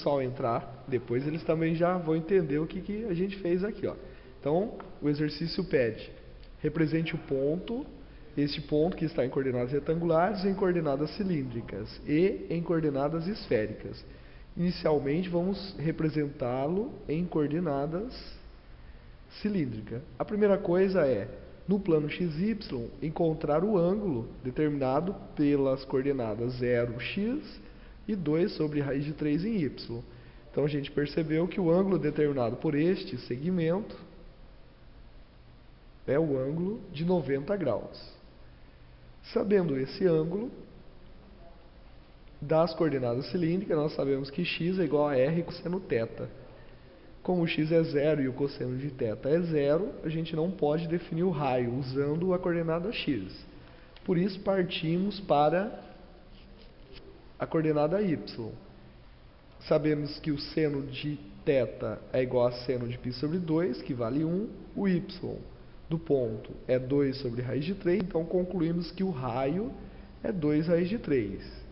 pessoal entrar, depois eles também já vão entender o que a gente fez aqui, ó. Então, o exercício pede, represente o ponto, este ponto que está em coordenadas retangulares, em coordenadas cilíndricas e em coordenadas esféricas. Inicialmente, vamos representá-lo em coordenadas cilíndricas. A primeira coisa é, no plano XY, encontrar o ângulo determinado pelas coordenadas 0x e 2 sobre raiz de 3 em y. Então, a gente percebeu que o ângulo determinado por este segmento é o ângulo de 90 graus. Sabendo esse ângulo, das coordenadas cilíndricas, nós sabemos que x é igual a r cosseno θ. Como o x é 0 e o cosseno de θ é 0, a gente não pode definir o raio usando a coordenada x. Por isso, partimos para a coordenada y. Sabemos que o seno de θ é igual a seno de π sobre 2, que vale 1. O y do ponto é 2 sobre raiz de 3, então concluímos que o raio é 2 raiz de 3.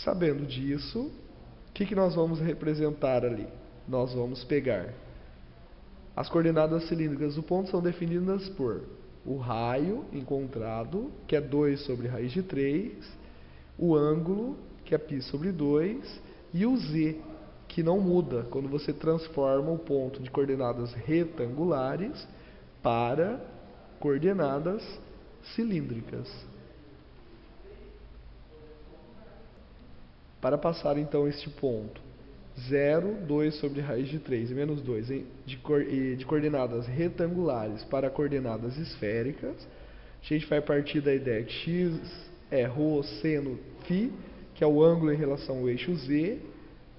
Sabendo disso, o que nós vamos representar ali? Nós vamos pegar as coordenadas cilíndricas do ponto, são definidas por o raio encontrado, que é 2 sobre raiz de 3, o ângulo, que é π sobre 2, e o z, que não muda quando você transforma o ponto de coordenadas retangulares para coordenadas cilíndricas. Para passar então este ponto 0, 2 sobre raiz de 3 e menos 2 de coordenadas retangulares para coordenadas esféricas, a gente vai partir da ideia que x é ρ seno φ, que é o ângulo em relação ao eixo z,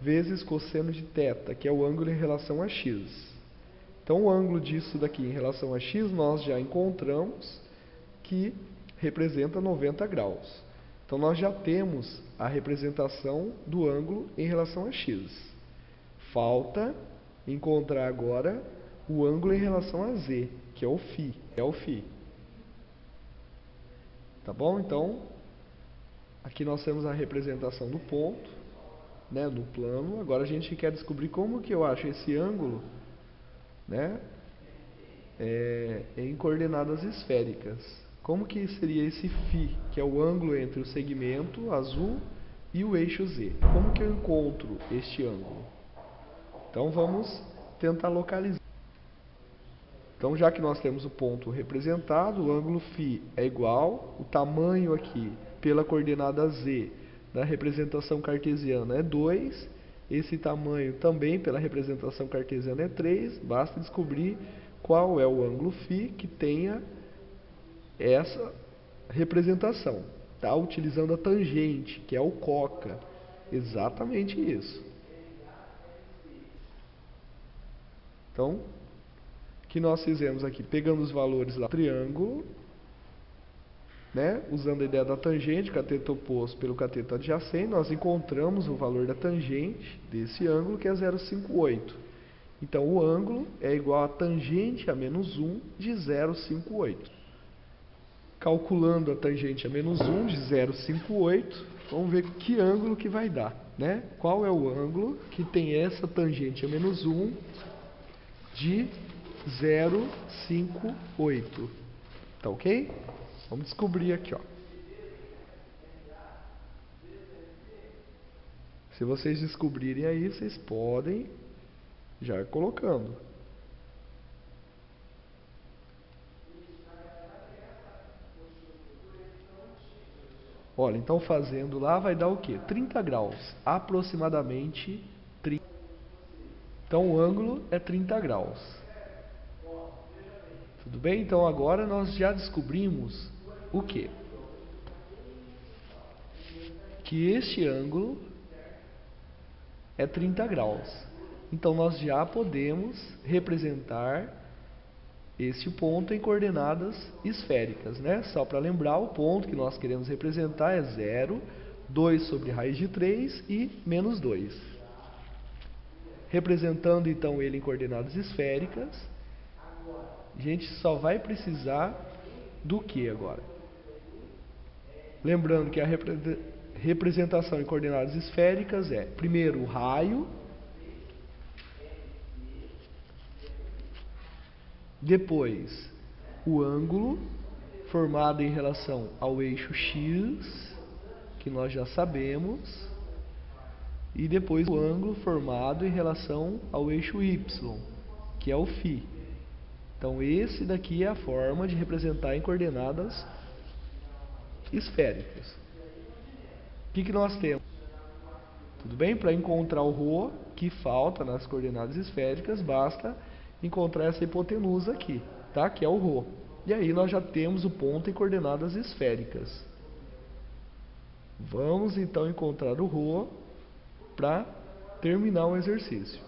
vezes cosseno de θ, que é o ângulo em relação a x. Então, o ângulo disso daqui em relação a x, nós já encontramos que representa 90 graus. Então, nós já temos a representação do ângulo em relação a x. Falta encontrar agora o ângulo em relação a z, que é o φ. Tá bom? Então, aqui nós temos a representação do ponto, né, no plano. Agora a gente quer descobrir como que eu acho esse ângulo, né, em coordenadas esféricas. Como que seria esse φ, que é o ângulo entre o segmento azul e o eixo z? Como que eu encontro este ângulo? Então vamos tentar localizar. Então, já que nós temos o ponto representado, o ângulo φ é igual, o tamanho aqui pela coordenada z da representação cartesiana é 2, esse tamanho também pela representação cartesiana é 3, basta descobrir qual é o ângulo φ que tenha essa representação, tá? Utilizando a tangente, que é o coca, exatamente isso. Então, o que nós fizemos aqui? Pegando os valores lá do triângulo, né? Usando a ideia da tangente, cateto oposto pelo cateto adjacente, nós encontramos o valor da tangente desse ângulo, que é 0,58. Então, o ângulo é igual a tangente a menos 1 de 0,58. Calculando a tangente a menos 1 de 0,58, vamos ver que ângulo que vai dar, né? Qual é o ângulo que tem essa tangente a menos 1 de 0,58. Tá ok? Vamos descobrir aqui, ó. Se vocês descobrirem aí, vocês podem já ir colocando. Olha, então fazendo lá vai dar o quê? 30 graus, aproximadamente 30. Então o ângulo é 30 graus. Tudo bem? Então agora nós já descobrimos o quê? Que este ângulo é 30 graus. Então nós já podemos representar este ponto em coordenadas esféricas, né? Só para lembrar, o ponto que nós queremos representar é 0, 2 sobre raiz de 3 e menos 2. Representando então ele em coordenadas esféricas, a gente só vai precisar do que agora? Lembrando que representação em coordenadas esféricas é, primeiro, o raio, depois o ângulo formado em relação ao eixo X, que nós já sabemos, e depois o ângulo formado em relação ao eixo Y, que é o φ. Então esse daqui é a forma de representar em coordenadas esféricas. O que nós temos? Tudo bem? Para encontrar o ρ que falta nas coordenadas esféricas, basta encontrar essa hipotenusa aqui, tá? Que é o ρ. E aí nós já temos o ponto em coordenadas esféricas. Vamos então encontrar o ρ para terminar o exercício.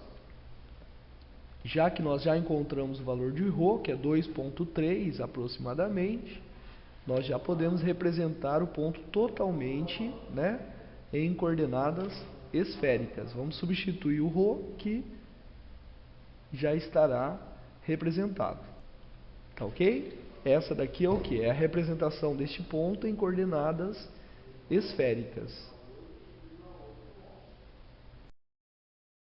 Já que nós já encontramos o valor de ρ, que é 2,3 aproximadamente, nós já podemos representar o ponto totalmente, né, em coordenadas esféricas. Vamos substituir o ρ, que já estará representado. Tá ok? Essa daqui é o que? É a representação deste ponto em coordenadas esféricas.